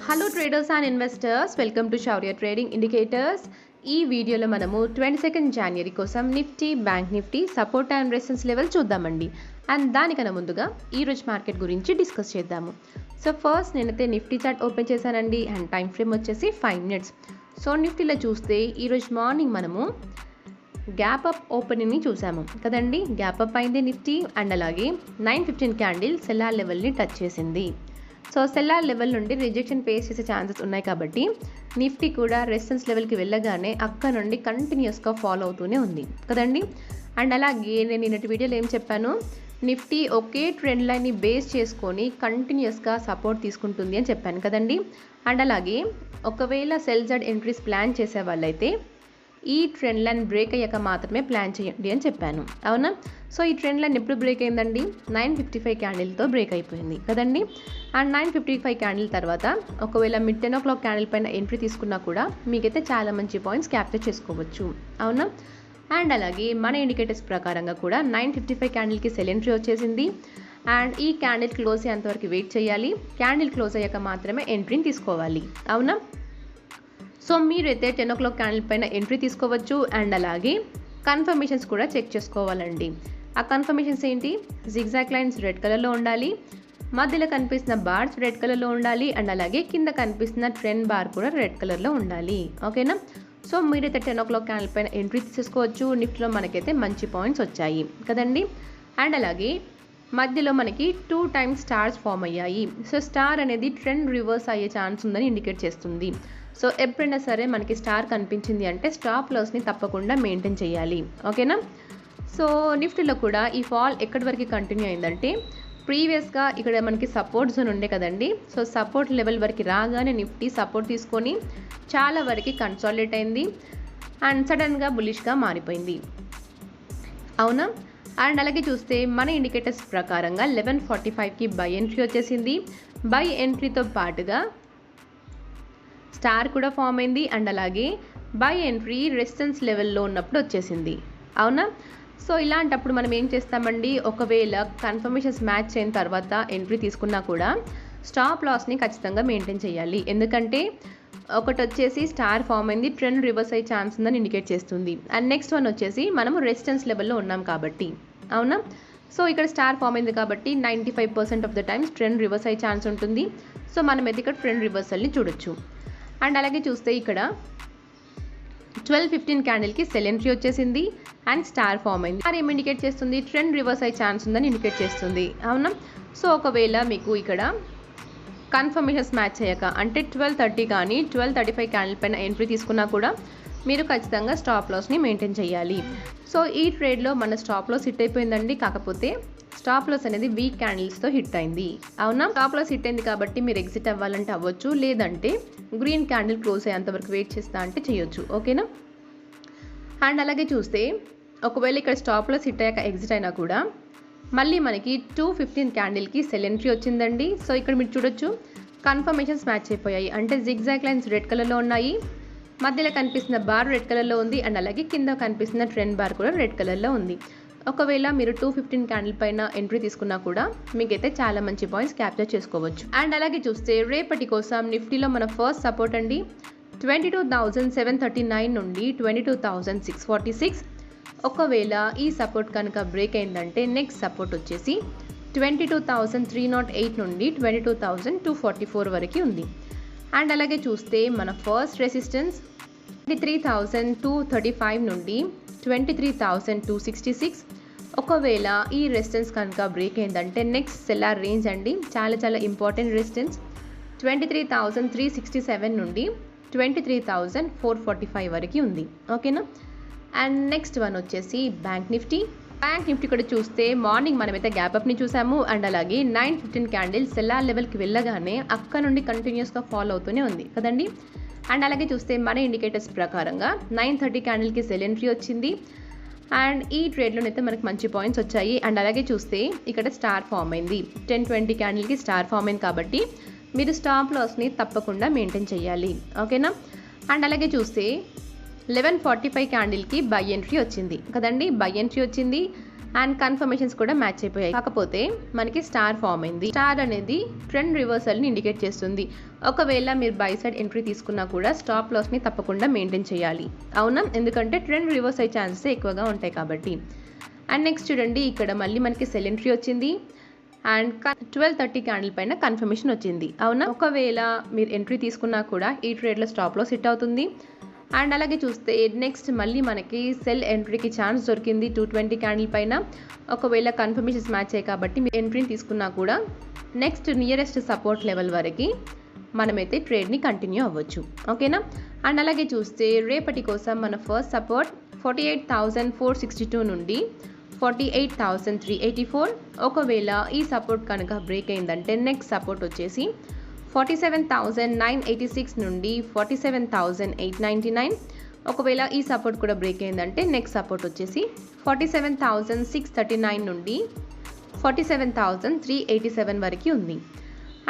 Hello traders and investors, welcome to Shaurya trading indicators. ఈ వీడియోలో మనము 22 జనవరి కోసం Nifty, bank Nifty support and resistance level చూద్దామండి. And దానికన్నా ముందుగా ఈరోజు మార్కెట్ గురించి డిస్కస్ చేద్దాము. సో ఫస్ట్ నేనైతే నిఫ్టీ చార్ట్ ఓపెన్ చేశానండి అండ్ టైం ఫ్రేమ్ వచ్చేసి 5 minutes. సో నిఫ్టీలో చూస్తే ఈరోజు మార్నింగ్ మనము గ్యాప్ అప్ ఓపెనింగ్ని చూసాము కదండి. గ్యాప్ అప్ అయింది నిఫ్టీ అండ్ అలాగే 9:15 క్యాండిల్ సెల్లార్ లెవెల్ని టచ్ చేసింది. సో సెల్లార్ లెవెల్ నుండి రిజెక్షన్ ఫేస్ చేసే ఛాన్సెస్ ఉన్నాయి కాబట్టి నిఫ్టీ కూడా రెసిస్టెన్స్ లెవెల్కి వెళ్ళగానే అక్కడ నుండి కంటిన్యూస్గా ఫాలో అవుతూనే ఉంది కదండి. అండ్ అలాగే నేను నిన్నటి వీడియోలో ఏం చెప్పాను, నిఫ్టీ ఒకే ట్రెండ్ లైన్ని బేస్ చేసుకొని కంటిన్యూస్గా సపోర్ట్ తీసుకుంటుంది అని చెప్పాను కదండి. అండ్ అలాగే ఒకవేళ సెల్ జెడ్ ఎంట్రీస్ ప్లాన్ చేసే వాళ్ళైతే ఈ ట్రెండ్ లైన్ బ్రేక్ అయ్యాక మాత్రమే ప్లాన్ చేయండి అని చెప్పాను, అవునా. సో ఈ ట్రెండ్ లైన్ ఎప్పుడు బ్రేక్ అయిందండి? 9:55 క్యాండిల్తో బ్రేక్ అయిపోయింది కదండి. అండ్ 9:55 క్యాండిల్ తర్వాత ఒకవేళ మిడ్ 10 o'clock క్యాండిల్ పైన ఎంట్రీ తీసుకున్నా కూడా మీకైతే చాలా మంచి పాయింట్స్ క్యాప్చర్ చేసుకోవచ్చు, అవునా. అండ్ అలాగే మన ఇండికేటర్స్ ప్రకారంగా కూడా 9:55 క్యాండిల్కి సెల్ ఎంట్రీ వచ్చేసింది. అండ్ ఈ క్యాండిల్ క్లోజ్ అయ్యేంతవరకు వెయిట్ చేయాలి. క్యాండిల్ క్లోజ్ అయ్యాక మాత్రమే ఎంట్రీని తీసుకోవాలి, అవునా. సో మీరైతే 10 o'clock క్యాండిల్ పైన ఎంట్రీ తీసుకోవచ్చు. అండ్ అలాగే కన్ఫర్మేషన్స్ కూడా చెక్ చేసుకోవాలండి. ఆ కన్ఫర్మేషన్స్ ఏంటి? జిగ్జాగ్ లైన్స్ రెడ్ కలర్లో ఉండాలి, మధ్యలో కనిపిస్తున్న బార్స్ రెడ్ కలర్లో ఉండాలి, అండ్ అలాగే కింద కనిపిస్తున్న ట్రెండ్ బార్ కూడా రెడ్ కలర్లో ఉండాలి, ఓకేనా. సో మీరైతే 10 o'clock క్యాండిల్ పైన ఎంట్రీ తీసుకోవచ్చు. నిఫ్టీలో మనకైతే మంచి పాయింట్స్ వచ్చాయి కదండి. అండ్ అలాగే మధ్యలో మనకి 2 times స్టార్స్ ఫామ్ అయ్యాయి. సో స్టార్ అనేది ట్రెండ్ రివర్స్ అయ్యే ఛాన్స్ ఉందని ఇండికేట్ చేస్తుంది. సో ఎప్పుడైనా సరే మనకి స్టార్ కనిపించింది అంటే స్టాప్ లాస్ని తప్పకుండా మెయింటైన్ చేయాలి, ఓకేనా. సో నిఫ్టీలో కూడా ఈ ఫాల్ ఎక్కడి వరకు కంటిన్యూ అయిందంటే ప్రీవియస్గా ఇక్కడ మనకి సపోర్ట్ జోన్ ఉండే కదండి. సో సపోర్ట్ లెవెల్ వరకు రాగానే నిఫ్టీ సపోర్ట్ తీసుకొని చాలా వరకు కన్సాలిడేట్ అయింది అండ్ సడన్గా బులిష్గా మారిపోయింది, అవునా. అండ్ అలాగే చూస్తే మన ఇండికేటర్స్ ప్రకారంగా 11:45కి బై ఎంట్రీ వచ్చేసింది. బై ఎంట్రీతో పాటుగా స్టార్ కూడా ఫామ్ అయింది అండ్ అలాగే బై ఎంట్రీ రెసిస్టెన్స్ లెవెల్లో ఉన్నప్పుడు వచ్చేసింది, అవునా. సో ఇలాంటప్పుడు మనం ఏం చేస్తామండి, ఒకవేళ కన్ఫర్మేషన్స్ మ్యాచ్ అయిన తర్వాత ఎంట్రీ తీసుకున్నా కూడా స్టాప్ లాస్ని ఖచ్చితంగా మెయింటైన్ చేయాలి. ఎందుకంటే ఒకటి వచ్చేసి స్టార్ ఫామ్ అయింది, ట్రెండ్ రివర్స్ అయ్యే ఛాన్స్ ఉందని ఇండికేట్ చేస్తుంది. అండ్ నెక్స్ట్ వన్ వచ్చేసి మనము రెసిస్టెన్స్ లెవెల్లో ఉన్నాం కాబట్టి, అవునా. సో ఇక్కడ స్టార్ ఫామ్ అయింది కాబట్టి 95% of the times trend reverse అయ్యే ఛాన్స్ ఉంటుంది. సో మనమైతే ఇక్కడ ట్రెండ్ రివర్సల్ని చూడొచ్చు. అండ్ అలాగే చూస్తే ఇక్కడ 12:15 క్యాండిల్కి సెల్ ఎంట్రీ వచ్చేసింది అండ్ స్టార్ ఫామ్ అయింది. స్టార్ ఏం ఇండికేట్ చేస్తుంది? ట్రెండ్ రివర్స్ అయ్యే ఛాన్స్ ఉందని ఇండికేట్ చేస్తుంది, అవునా. సో ఒకవేళ మీకు ఇక్కడ కన్ఫర్మేషన్స్ మ్యాచ్ అయ్యాక అంటే 12:30 కానీ 12:35 క్యాండిల్ పైన ఎంట్రీ తీసుకున్నా కూడా మీరు ఖచ్చితంగా స్టాప్ లాస్ని మెయింటైన్ చేయాలి. సో ఈ ట్రేడ్లో మన స్టాప్ లాస్ హిట్ అయిపోయిందండి. కాకపోతే స్టాప్ లాస్ అనేది వీక్ క్యాండిల్స్తో హిట్ అయింది, అవునా. స్టాప్ లాస్ హిట్ అయింది కాబట్టి మీరు ఎగ్జిట్ అవ్వాలంటే అవ్వచ్చు, లేదంటే గ్రీన్ క్యాండిల్ క్లోజ్ అయ్యేంతవరకు వెయిట్ చేస్తా అంటే చేయొచ్చు, ఓకేనా. అండ్ అలాగే చూస్తే ఒకవేళ ఇక్కడ స్టాప్ లాస్ హిట్ అయ్యాక ఎగ్జిట్ అయినా కూడా మళ్ళీ మనకి 2:15 క్యాండిల్కి సెల్ ఎంట్రీ వచ్చిందండి. సో ఇక్కడ మీరు చూడొచ్చు కన్ఫర్మేషన్స్ మ్యాచ్ అయిపోయాయి. అంటే జిగ్జాగ్ లైన్స్ రెడ్ కలర్లో ఉన్నాయి, మధ్యలో కనిపిస్తున్న బార్ రెడ్ కలర్లో ఉంది అండ్ అలాగే కింద కనిపిస్తున్న ట్రెండ్ బార్ కూడా రెడ్ కలర్లో ఉంది. ఒకవేళ మీరు 2:15 క్యాండిల్ పైన ఎంట్రీ తీసుకున్నా కూడా మీకైతే చాలా మంచి పాయింట్స్ క్యాప్చర్ చేసుకోవచ్చు. అండ్ అలాగే చూస్తే రేపటి కోసం నిఫ్టీలో మన ఫస్ట్ సపోర్ట్ అండి 22,739 నుండి 22,646. ఒకవేళ ఈ సపోర్ట్ కనుక బ్రేక్ అయిందంటే నెక్స్ట్ సపోర్ట్ వచ్చేసి 22,308 నుండి 22,244 వరకు ఉంది. అండ్ అలాగే చూస్తే మన ఫస్ట్ రెసిస్టెన్స్ 23,235 నుండి 23,266. ఒకవేళ ఈ రెసిస్టెన్స్ కనుక బ్రేక్ అయిందంటే నెక్స్ట్ సెల్లార్ రేంజ్ అండి, చాలా చాలా ఇంపార్టెంట్ రెసిస్టెన్స్ 23,367 నుండి 23,445 వరకు ఉంది, ఓకేనా. అండ్ నెక్స్ట్ వన్ వచ్చేసి బ్యాంక్ నిఫ్టీ. బ్యాంక్ నిఫ్టీ కూడా చూస్తే మార్నింగ్ మనమైతే గ్యాప్ అప్ని చూసాము అండ్ అలాగే 9:15 క్యాండిల్ సెల్లార్ లెవెల్కి వెళ్ళగానే అక్కడ నుండి కంటిన్యూస్గా ఫాలో అవుతూనే ఉంది కదండి. అండ్ అలాగే చూస్తే మన ఇండికేటర్స్ ప్రకారంగా 9:30 క్యాండిల్కి సెల్ ఎంట్రీ వచ్చింది అండ్ ఈ ట్రేడ్లోనైతే మనకి మంచి పాయింట్స్ వచ్చాయి. అండ్ అలాగే చూస్తే ఇక్కడ స్టార్ ఫామ్ అయింది, 10:20 క్యాండిల్కి స్టార్ ఫామ్ అయింది కాబట్టి మీరు స్టాప్ లాస్ని తప్పకుండా మెయింటైన్ చేయాలి, ఓకేనా. అండ్ అలాగే చూస్తే 11:45 క్యాండిల్కి బై ఎంట్రీ వచ్చింది కదండి. బై ఎంట్రీ వచ్చింది అండ్ కన్ఫర్మేషన్స్ కూడా మ్యాచ్ అయిపోయాయి. కాకపోతే మనకి స్టార్ ఫామ్ అయింది. స్టార్ అనేది ట్రెండ్ రివర్సల్ని ఇండికేట్ చేస్తుంది. ఒకవేళ మీరు బై సైడ్ ఎంట్రీ తీసుకున్నా కూడా స్టాప్ లాస్ని తప్పకుండా మెయింటైన్ చేయాలి. అవునా, ఎందుకంటే ట్రెండ్ రివర్స్ అయ్యే ఛాన్సెస్ ఎక్కువగా ఉంటాయి కాబట్టి. అండ్ నెక్స్ట్ చూడండి, ఇక్కడ మళ్ళీ మనకి సెల్ ఎంట్రీ వచ్చింది అండ్ 12:30 క్యాండిల్ పైన కన్ఫర్మేషన్ వచ్చింది. అవునా, ఒకవేళ మీరు ఎంట్రీ తీసుకున్నా కూడా ఈ ట్రేడ్లో స్టాప్ లాస్ హిట్ అవుతుంది. అండ్ అలాగే చూస్తే నెక్స్ట్ మళ్ళీ మనకి సెల్ ఎంట్రీకి ఛాన్స్ దొరికింది 220 క్యాండిల్ పైన. ఒకవేళ కన్ఫర్మేషన్స్ మ్యాచ్ అయ్యాయి కాబట్టి మీరు ఎంట్రీని తీసుకున్నా కూడా నెక్స్ట్ నియరెస్ట్ సపోర్ట్ లెవెల్ వరకు మనమైతే ట్రేడ్ని కంటిన్యూ అవ్వచ్చు. ఓకేనా. అండ్ అలాగే చూస్తే రేపటి కోసం మన ఫస్ట్ సపోర్ట్ 48,462 నుండి 48,384. ఒకవేళ ఈ సపోర్ట్ కనుక బ్రేక్ అయిందంటే నెక్స్ట్ సపోర్ట్ వచ్చేసి 47,986 నుండి 47,899. ఒకవేళ ఈ సపోర్ట్ కూడా బ్రేక్ అయిందంటే నెక్స్ట్ సపోర్ట్ వచ్చేసి 47,639 నుండి 47,387 వరకు ఉంది.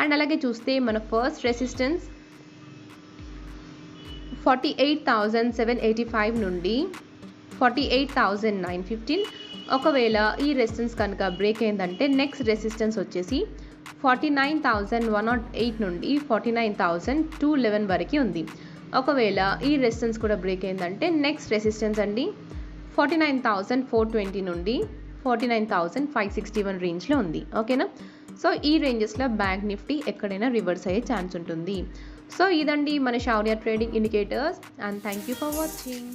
అండ్ అలాగే చూస్తే మన ఫస్ట్ రెసిస్టెన్స్ 48,785 నుండి 48,915. ఒకవేళ ఈ రెసిస్టెన్స్ కనుక బ్రేక్ అయిందంటే నెక్స్ట్ రెసిస్టెన్స్ వచ్చేసి 49,108 నుండి 49,211 వరకు ఉంది. ఒకవేళ ఈ రెసిస్టెన్స్ కూడా బ్రేక్ అయిందంటే నెక్స్ట్ రెసిస్టెన్స్ అండి 49,420 నుండి 49,561 రేంజ్లో ఉంది. ఓకేనా. సో ఈ రేంజెస్లో బ్యాంక్ నిఫ్టీ ఎక్కడైనా రివర్స్ అయ్యే ఛాన్స్ ఉంటుంది. సో ఇదండి మన Shaurya trading indicators. And thank you for watching.